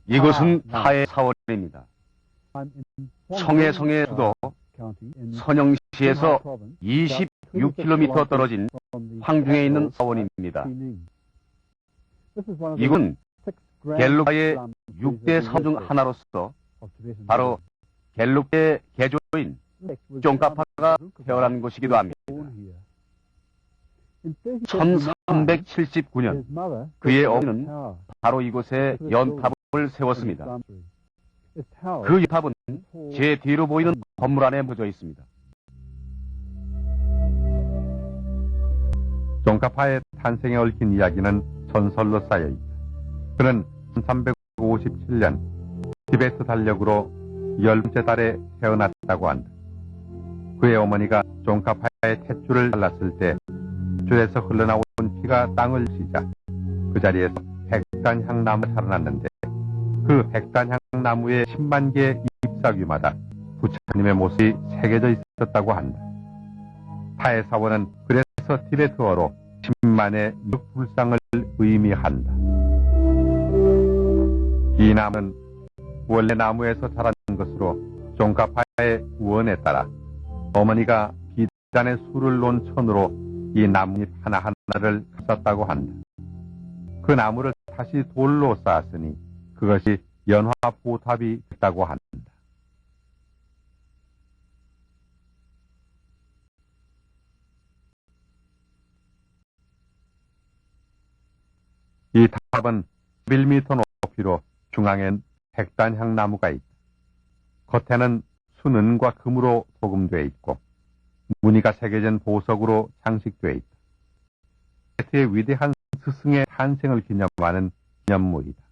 이곳은 타의 사원입니다. 청해성의 수도 선영시에서 26km 떨어진 황중에 있는 사원입니다. 이곳은 갤룩의 6대 섬 중 하나로서 바로 갤룩의 개조인 쫑카파가 태어난 곳이기도 합니다. 1379년 그의 어머니는 바로 이곳에 연탑을 세웠습니다. 그 연탑은 제 뒤로 보이는 건물 안에 묻어 있습니다. 쫑카파의 탄생에 얽힌 이야기는 전설로 쌓여있다. 그는 1357년 티베트 달력으로 10번째 달에 태어났다고 한다. 그의 어머니가 쫑카파의 탯줄을 잘랐을 때 탯줄에서 흘러나온 피가 땅을 치자 그 자리에서 백단향나무가 살아났는데 그 백단향나무의 10만 개의 잎사귀마다 부처님의 모습이 새겨져 있었다고 한다. 타의 사원은 그래서 티베트어로 10만의 늑불상을 의미한다. 이 나무는 원래 나무에서 자란 것으로 쫑카파의 우언에 따라 어머니가 비단의 술을 놓은 천으로 이 나뭇잎 하나하나를 감쌌다고 한다. 그 나무를 다시 돌로 쌓았으니 그것이 연화보탑이 됐다고 한다. 이 탑은 11m 높이로 중앙엔 백단향나무가 있다. 겉에는 순은과 금으로 도금되어 있고 무늬가 새겨진 보석으로 장식되어 있다. 티베트의 위대한 스승의 탄생을 기념하는 기념물이다.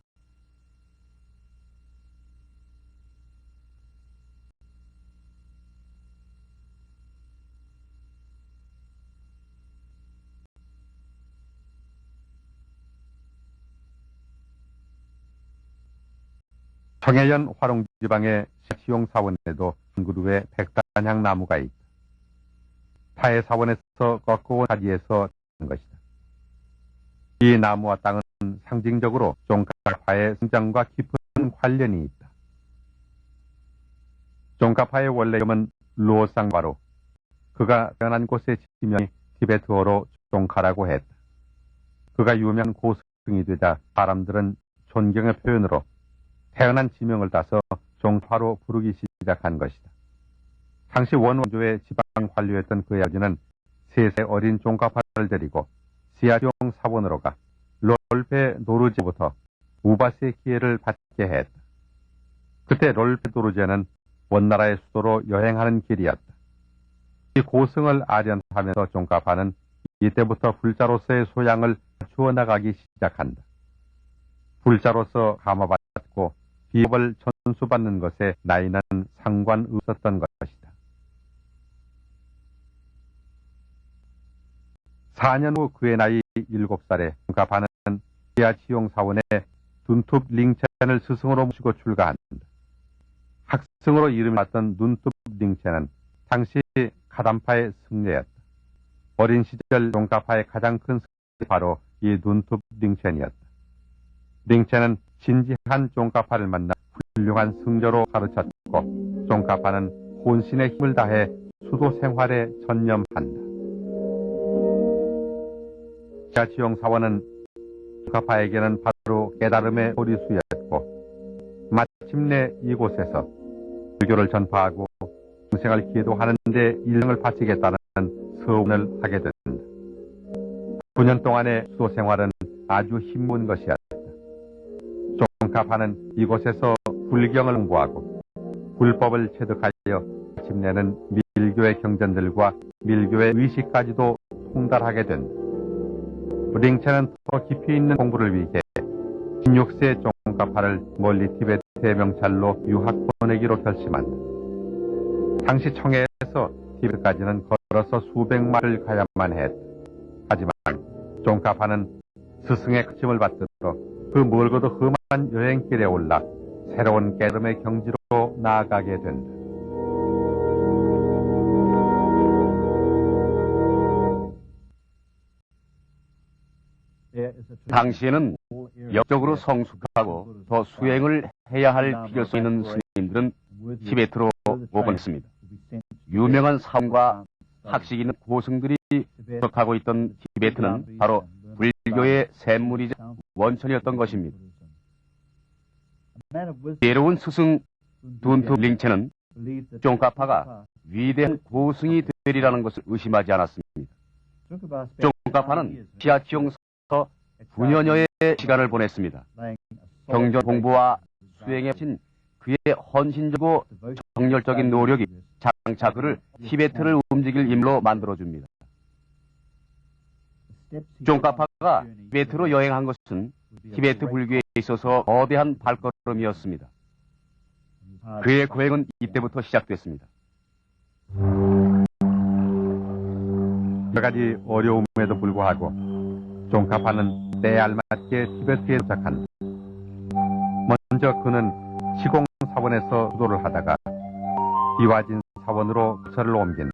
청해현 화롱지방의 시용 사원에도 한 그루의 백단향나무가 있다. 타의 사원에서 꺾어온 자리에서 한 것이다. 이 나무와 땅은 상징적으로 쫑카파의 성장과 깊은 관련이 있다. 쫑카파의 원래 이름은 루오상바로 그가 태어난 곳의 지명이 티베트어로 쫑카라고 했다. 그가 유명한 고승이 되자 사람들은 존경의 표현으로 태어난 지명을 따서 쫑카로 부르기 시작한 것이다. 당시 원원조의 지방 관료였던 그의 아버지는 3세 어린 쫑카파를 데리고 시아종 사원으로 가 롤페 노르제부터 우바스의 기회를 받게 했다. 그때 롤페 노르제는 원나라의 수도로 여행하는 길이었다. 이 고승을 아련하면서 쫑카파는 이때부터 불자로서의 소양을 갖추어 나가기 시작한다. 불자로서 감화받고 비업을 전수받는 것에 나이는 상관없었던 것이다. 4년 후 그의 나이 7살에 쫑카파는 시아치용 사원의 눈톱 링첸을 스승으로 모시고 출가한다. 학승으로 이름이 났던 눈톱 링첸은 당시 카담파의 승려였다. 어린 시절 쫑카파의 가장 큰 승리 바로 이 눈톱 링첸이었다. 링첸은 진지한 쫑카파를 만나 훌륭한 승려로 가르쳤고 쫑카파는 혼신의 힘을 다해 수도 생활에 전념한다. 시아치용 사원은 쫑카파에게는 바로 깨달음의 보리수였고 마침내 이곳에서 불교를 전파하고 영생을 기도하는 데 일생을 바치겠다는 서원을 하게 된다. 9년 동안의 수도 생활은 아주 힘든 것이었다. 쫑카파는 이곳에서 불경을 공부하고 불법을 체득하여 마침내는 밀교의 경전들과 밀교의 의식까지도 통달하게 된다. 링첸은 더 깊이 있는 공부를 위해 16세 쫑카파를 멀리 티베트의 명찰로 유학 보내기로 결심한다. 당시 청해에서 티베트까지는 걸어서 수백 마일을 가야만 했다. 하지만 쫑카파는 스승의 가르침을 받들어 그 멀고도 험한 여행길에 올라 새로운 깨달음의 경지로 나아가게 된다. 당시에는 역적으로 성숙하고 더 수행을 해야 할 필요성 있는 스님들은 티베트로 오곤했습니다. 유명한 사원과 학식 있는 고승들이 속하고 있던 티베트는 바로 불교의 샘물이자 원천이었던 것입니다. 예로운 스승 둔투 링체는 쫑카파가 위대한 고승이 되리라는 것을 의심하지 않았습니다. 쫑카파는 시아치용서 9년여의 시간을 보냈습니다. 경전 공부와 수행에 진 그의 헌신적이고 정열적인 노력이 장차 그를 티베트를 움직일 인물로 만들어줍니다. 쫑카파가 티베트로 여행한 것은 티베트 불교에 있어서 거대한 발걸음이었습니다. 그의 고행은 이때부터 시작됐습니다. 여러 가지 어려움에도 불구하고 쫑카파는 때에 알맞게 티베트에 도착한다. 먼저 그는 시공 사원에서 수도를 하다가 비와진 사원으로 거처를 옮긴다.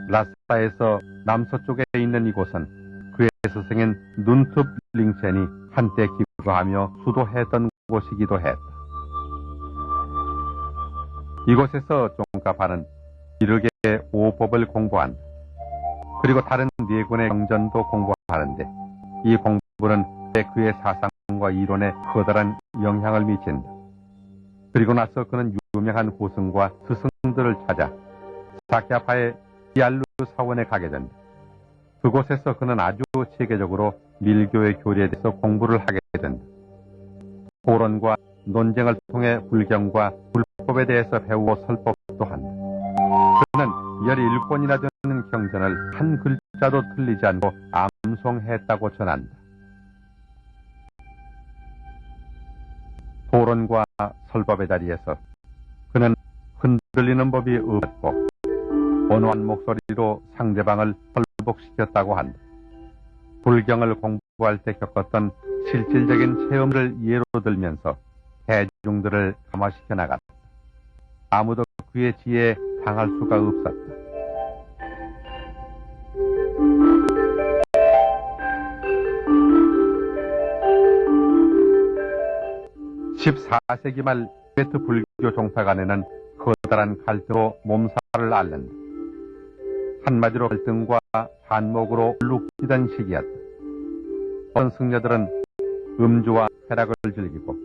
라사에서 남서쪽에 있는 이곳은 그의 스승인 눈툽 링첸이 한때 기거하며 수도했던 곳이기도 했다. 이곳에서 쫑카파는 이르게 오법을 공부한다. 그리고 다른 네 권의 경전도 공부하는데 이 공부는 그의 사상과 이론에 커다란 영향을 미친다. 그리고 나서 그는 유명한 고승과 스승들을 찾아 사키아파의 히알루 사원에 가게 된다. 그곳에서 그는 아주 체계적으로 밀교의 교리에 대해서 공부를 하게 된다. 토론과 논쟁을 통해 불경과 불법에 대해서 배우고 설법도 한다. 그는 17권이나 되는 경전을 한 글자도 틀리지 않고 암송했다고 전한다. 토론과 설법의 자리에서 그는 흔들리는 법이 없고 온화한 목소리로 상대방을 설복시켰다고 한다. 불경을 공부할 때 겪었던 실질적인 체험을 예로 들면서 대중들을 감화시켜 나갔다. 아무도 그의 지혜에 당할 수가 없었다. 14세기 말 티베트 불교 종파 간에는 커다란 갈등으로 몸살을 앓는다. 한마디로 갈등과 반목으로 울룩지던 시기였다. 어떤 승려들은 음주와 쾌락을 즐기고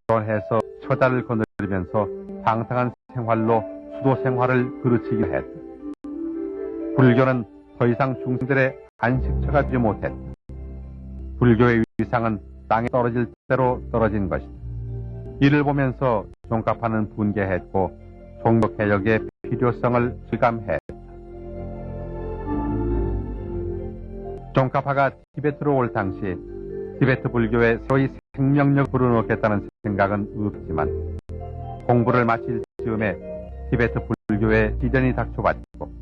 결혼해서 처자를 거느리면서 방탕한 생활로 수도 생활을 그르치기도 했다. 불교는 더 이상 중생들의 안식처가 되지 못했다. 불교의 위상은 땅에 떨어질 대로 떨어진 것이다. 이를 보면서 쫑카파는 분개했고 종교개혁의 필요성을 실감했다. 쫑카파가 티베트로 올 당시 티베트 불교에 새로이 생명력을 불어넣겠다는 생각은 없지만 공부를 마칠 즈음에 티베트 불교의 시련이 닥쳐왔고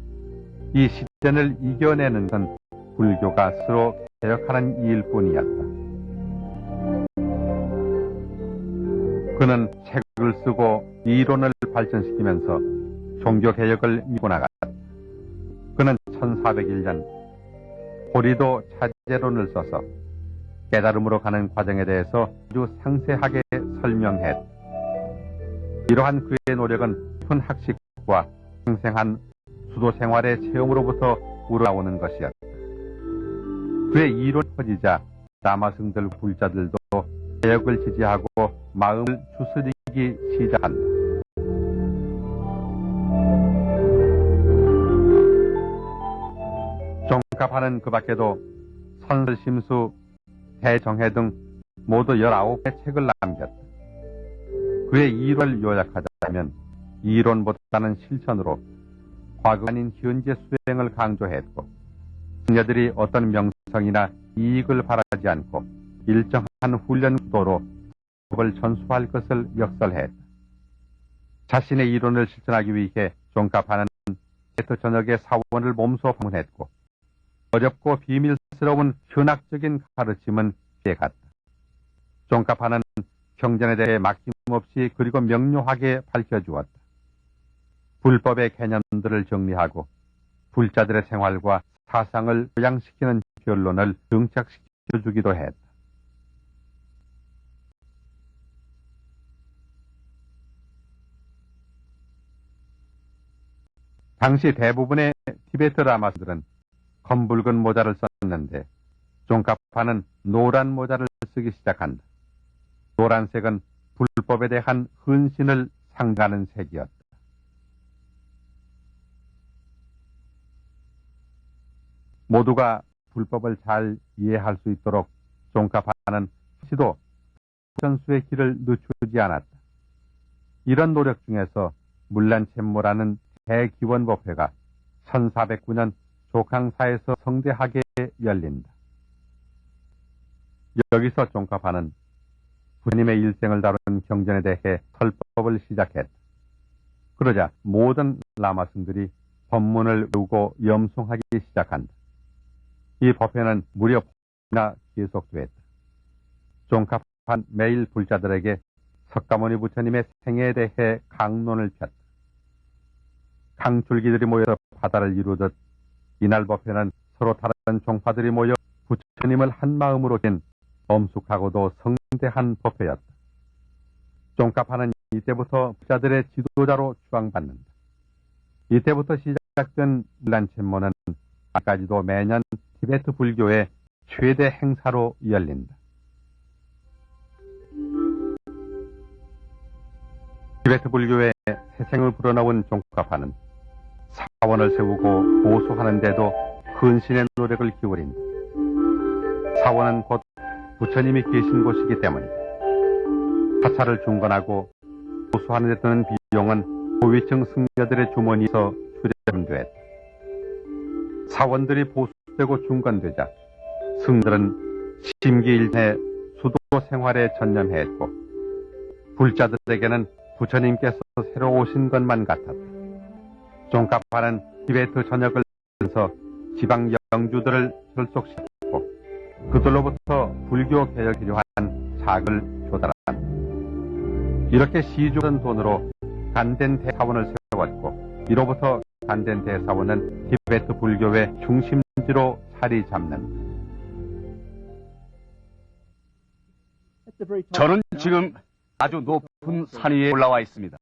이 시련을 이겨내는 건 불교가 스스로 개혁하는 일일 뿐이었다. 그는 책을 쓰고 이론을 발전시키면서 종교개혁을 밀고 나갔다. 그는 1401년 고리도 차제론을 써서 깨달음으로 가는 과정에 대해서 아주 상세하게 설명했다. 이러한 그의 노력은 깊은 학식과 생생한 수도 생활의 체험으로부터 우러나오는 것이었다. 그의 이론이 퍼지자 남아승들 불자들도 개혁을 지지하고 마음을 추스리기 시작한다. 쫑카파는 그 밖에도 선설심수, 대정해 등 모두 19개 책을 남겼다. 그의 이론을 요약하자면 이론보다는 실천으로 과거 아닌 현재 수행을 강조했고 승려들이 어떤 명성이나 이익을 바라지 않고 일정한 훈련 구도로 법을 전수할 것을 역설했다. 자신의 이론을 실천하기 위해 쫑카파는 티베트 전역의 사원을 몸소 방문했고 어렵고 비밀스러운 현학적인 가르침은 피해갔다. 쫑카파는 경전에 대해 막힘없이 그리고 명료하게 밝혀주었다. 불법의 개념들을 정리하고 불자들의 생활과 사상을 교양시키는 결론을 정착시켰다. 가르쳐주기도 했다. 당시 대부분의 티베트 라마스들은 검붉은 모자를 썼는데 종카파는 노란 모자를 쓰기 시작한다. 노란색은 불법에 대한 헌신을 상징하는 색이었다. 모두가 불법을 잘 이해할 수 있도록 종카파는 시도 전수의 길을 늦추지 않았다. 이런 노력 중에서 물란챔모라는 대기원법회가 1409년 조캉사에서 성대하게 열린다. 여기서 종카파는 부처님의 일생을 다룬 경전에 대해 설법을 시작했다. 그러자 모든 라마승들이 법문을 외우고 염송하기 시작한다. 이 법회는 무려 4일이나 계속됐다. 종카파는 매일 불자들에게 석가모니 부처님의 생애에 대해 강론을 폈다. 강줄기들이 모여서 바다를 이루듯 이날 법회는 서로 다른 종파들이 모여 부처님을 한 마음으로 긴 엄숙하고도 성대한 법회였다. 종카파는 이때부터 부자들의 지도자로 추앙받는다. 이때부터 시작된 물란챔모는 아직까지도 매년 티베트 불교의 최대 행사로 열린다. 티베트 불교의 새생을 불어넣은 종카파는 사원을 세우고 보수하는데도 헌신의 노력을 기울인다. 사원은 곧 부처님이 계신 곳이기 때문이다. 사찰을 중건하고 보수하는 데 드는 비용은 고위층 승려들의 주머니에서 수령됐다. 사원들이 보수되고 중건되자 승들은 심기일해 수도 생활에 전념했고 불자들에게는 부처님께서 새로 오신 것만 같았다. 종카파는 티베트 전역을 하면서 지방 영주들을 결속시켰고 그들로부터 불교 개혁에 필요한 자금을 조달한다. 이렇게 시주던 돈으로 간덴 대사원을 세웠고 이로부터 간덴 대사원은 티베트 불교의 중심지로 자리 잡는다. 저는 지금 아주 높은 산 위에 올라와 있습니다.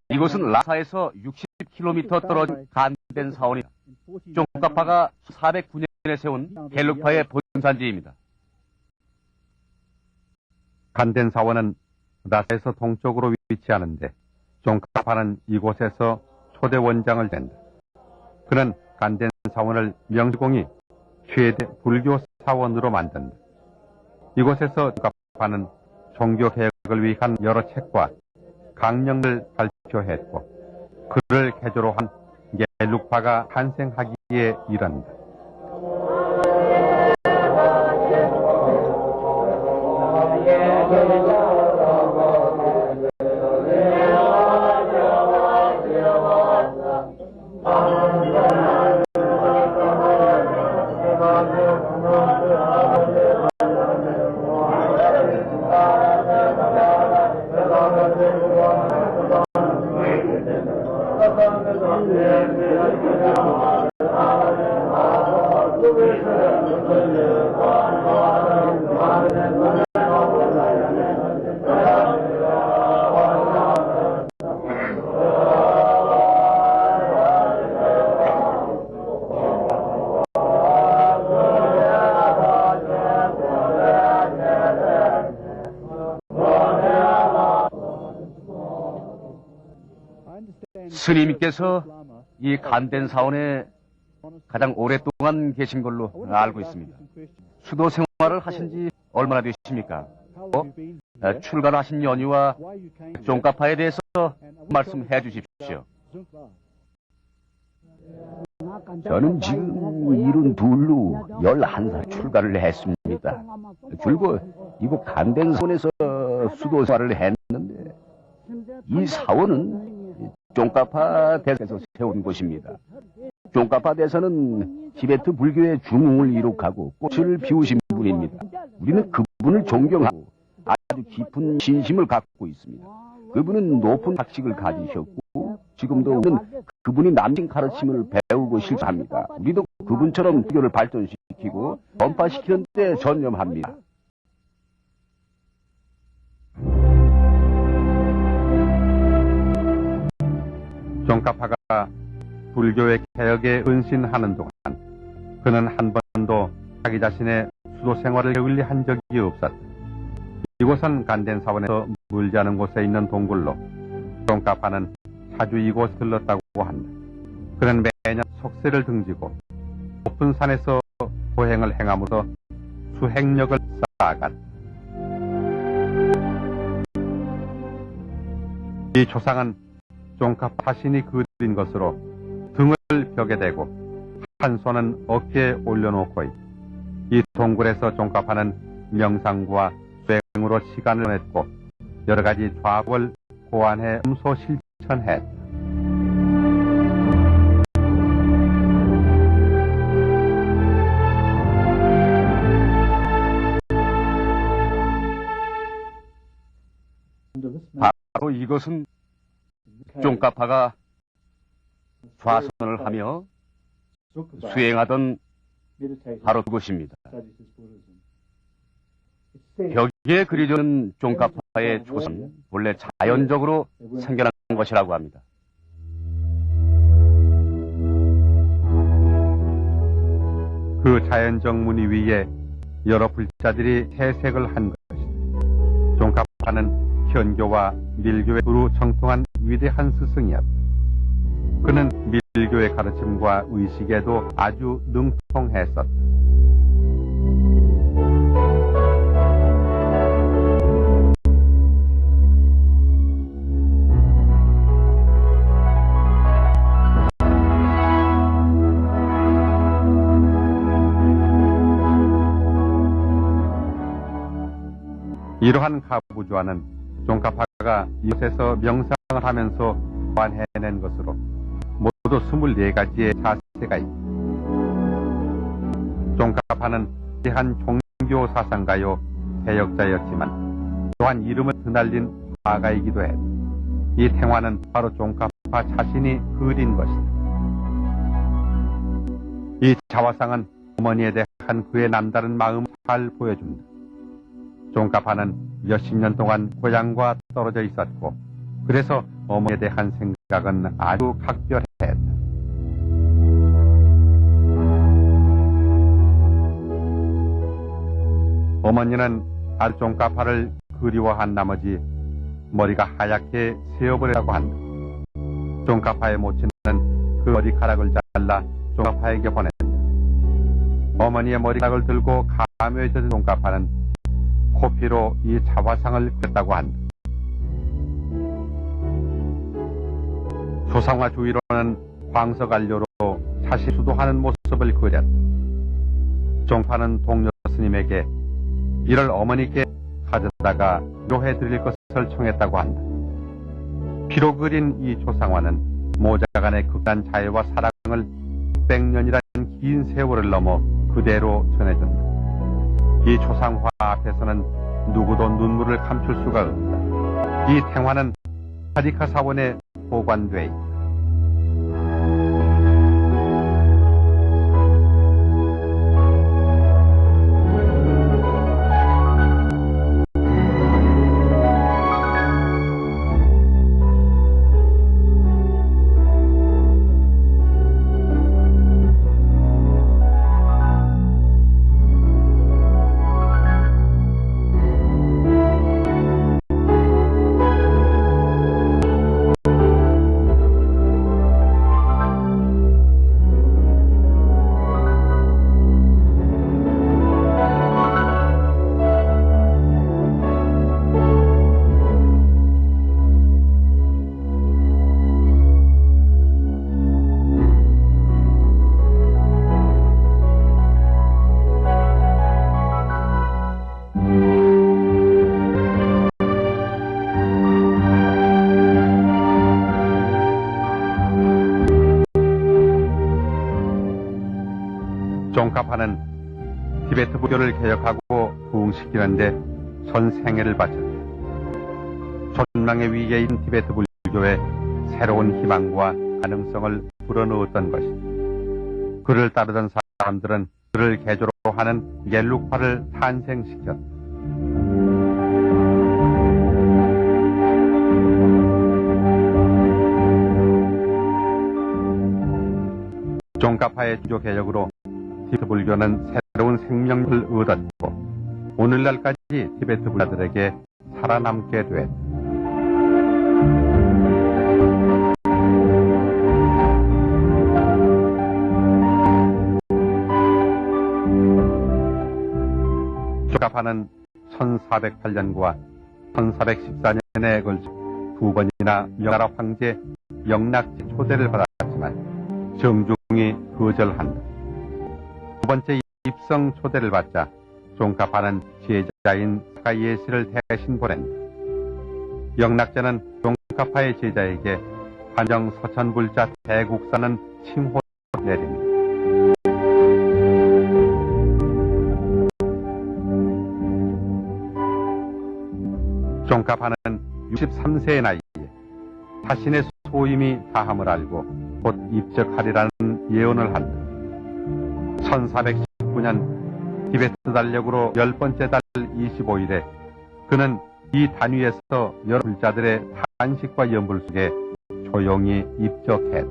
이곳은 라사에서 60km 떨어진 간덴 사원입니다. 종카파가 409년에 세운 겔룩파의 본산지입니다. 간덴 사원은 라사에서 동쪽으로 위치하는데 종카파는 이곳에서 초대 원장을 된다. 그는 간덴 사원을 명시공이 최대 불교 사원으로 만든다. 이곳에서 종카파는 종교 개혁을 위한 여러 책과 강령을 발표했고 그를 개조로 한 겔룩파가 탄생하기에 이른다. 스님께서 이 간덴 사원에 가장 오랫동안 계신 걸로 알고 있습니다. 수도 생활을 하신 지 얼마나 되십니까? 출가하신 연유와 종카파에 대해서 말씀해 주십시오. 저는 지금 72로 11살 출가를 했습니다. 줄곧 이곳 간덴 사원에서 수도 생활을 했는데 이 사원은 종카파 대사에서 세운 곳입니다. 종카파 대사는 티베트 불교의 중흥을 이룩하고 꽃을 피우신 분입니다. 우리는 그분을 존경하고 아주 깊은 신심을 갖고 있습니다. 그분은 높은 학식을 가지셨고 지금도 우리는 그분이 남긴 가르침을 배우고 실천합니다. 우리도 그분처럼 불교를 발전시키고 폐쇄시키고 전파시키는 데 전념합니다. 종가파가 불교의 개혁에 헌신하는 동안 그는 한 번도 자기 자신의 수도 생활을 게을리한 적이 없었다. 이곳은 간덴사원에서 멀지 않은 곳에 있는 동굴로 종가파는 자주 이곳에 들렀다고 한다. 그는 매년 속세를 등지고 높은 산에서 보행을 행함으로 수행력을 쌓아갔다. 이 조상은 종가파 자신이 그린 것으로 등을 벽에 대고 한 손은 어깨에 올려놓고 있다. 이 동굴에서 종가파는 명상과 수행으로 시간을 보냈고 여러 가지 좌법을 고안해 검소 실천했다. 바로 이것은 종가파가 좌선을 하며 수행하던 바로 그것입니다. 벽에 그려져 있는 종가파의 조상은 본래 자연적으로 생겨난 것이라고 합니다. 그 자연적 무늬 위에 여러 불자들이 태색을 한 것이다. 종가파는 현교와 밀교의 두루 정통한 위대한 스승이었다. 그는 밀교의 가르침과 의식에도 아주 능통했었다. 이러한 가부좌는 종가파가 이곳에서 명상을 하면서 보완해낸 것으로 모두 24가지의 자세가 있다. 종가파는 한 종교 사상가요 개혁자였지만 또한 이름을 드날린 화가이기도 했다. 이 탱화는 바로 종가파 자신이 그린 것이다. 이 자화상은 어머니에 대한 그의 남다른 마음을 잘 보여준다. 종가파는 몇십 년 동안 고향과 떨어져 있었고 그래서 어머니에 대한 생각은 아주 각별했다. 어머니는 아주 종가파를 그리워한 나머지 머리가 하얗게 세어버리라고 한다. 종가파의 모친은 그 머리카락을 잘라 종가파에게 보낸다. 어머니의 머리카락을 들고 감회에 젖은 종가파는 코피로 이 자화상을 그렸다고 한다. 조상화 주위로는 광석안료로 자신 수도하는 모습을 그렸다. 종파는 동료 스님에게 이를 어머니께 가져다가 묘해 드릴 것을 청했다고 한다. 피로 그린 이 조상화는 모자간의 극단 자애와 사랑을 600년이라는 긴 세월을 넘어 그대로 전해준다. 이 조상화 앞에서는 누구도 눈물을 감출 수가 없다. 이 탱화는 하리카 사원에 보관돼 있다. 종가파는 티베트 불교를 개혁하고 부흥시키는데 전 생애를 바쳤다. 촌망의 위기에 있는 티베트 불교에 새로운 희망과 가능성을 불어넣었던 것이다. 그를 따르던 사람들은 그를 개조로 하는 겔룩파를 탄생시켰다. 종가파의 주조 개혁으로 티베트 불교는 새로운 생명을 얻었고 오늘날까지 티베트 불자들에게 살아남게 됐다. 종가파는 1408년과 1414년에 걸쳐 두 번이나 명나라 황제 영락제 초대를 받았지만 정중히 거절한다. 두 번째 입성 초대를 받자 종가파는 제자인 사가이에스를 대신 보낸다. 영락제는 종가파의 제자에게 한정 서천불자 대국사는 칭호를 내린다. 종가파는 63세의 나이에 자신의 소임이 다함을 알고 곧 입적하리라는 예언을 한다. 1419년 티베트 달력으로 10번째 달 25일에 그는 이 단위에서 여러 불자들의 탄식과 연불 속에 조용히 입적했다.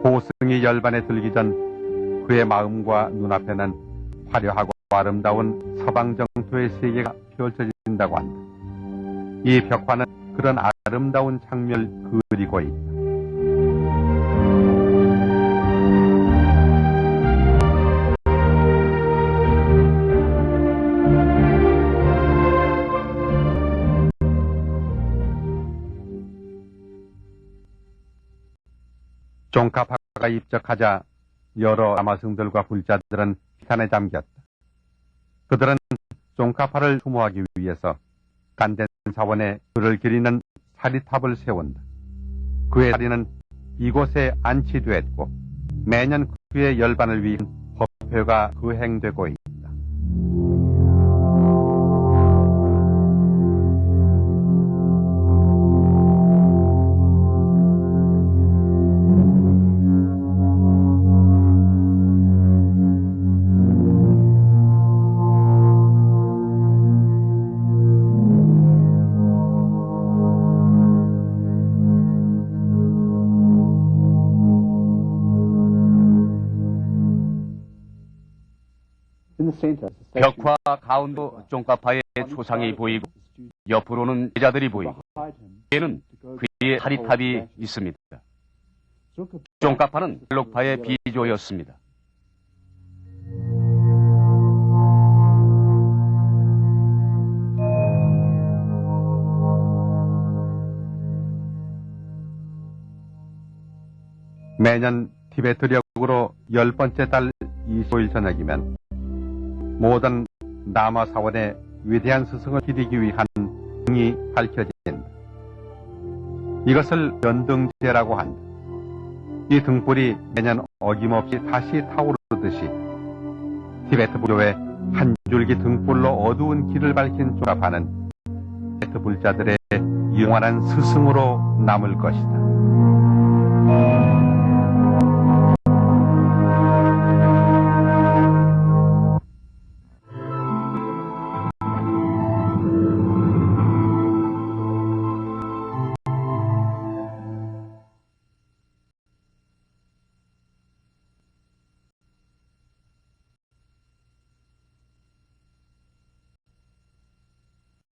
고승이 열반에 들기 전 그의 마음과 눈앞에는 화려하고 아름다운 서방 정토의 세계가 펼쳐진다고 한다. 이 벽화는 그런 아름다운 장면을 그리고 있다. 종가파가 입적하자 여러 아마승들과 불자들은 비탄에 잠겼다. 그들은 종가파를 추모하기 위해서 간덴 사원에 그를 기리는 사리탑을 세운다. 그의 사리는 이곳에 안치되었고 매년 그의 열반을 위한 법회가 거행되고 있다. 벽화 가운데 종가파의 초상이 보이고 옆으로는 제자들이 보이고 뒤에는 그의 사리탑이 있습니다. 종가파는 갤록파의 비조였습니다. 매년 티베트력으로 10번째 달 25일 저녁이면 모든 남아 사원의 위대한 스승을 기리기 위한 등이 밝혀진다. 이것을 연등제라고 한다. 이 등불이 매년 어김없이 다시 타오르듯이 티베트 불교의 한 줄기 등불로 어두운 길을 밝힌 종가파는 티베트 불자들의 영원한 스승으로 남을 것이다.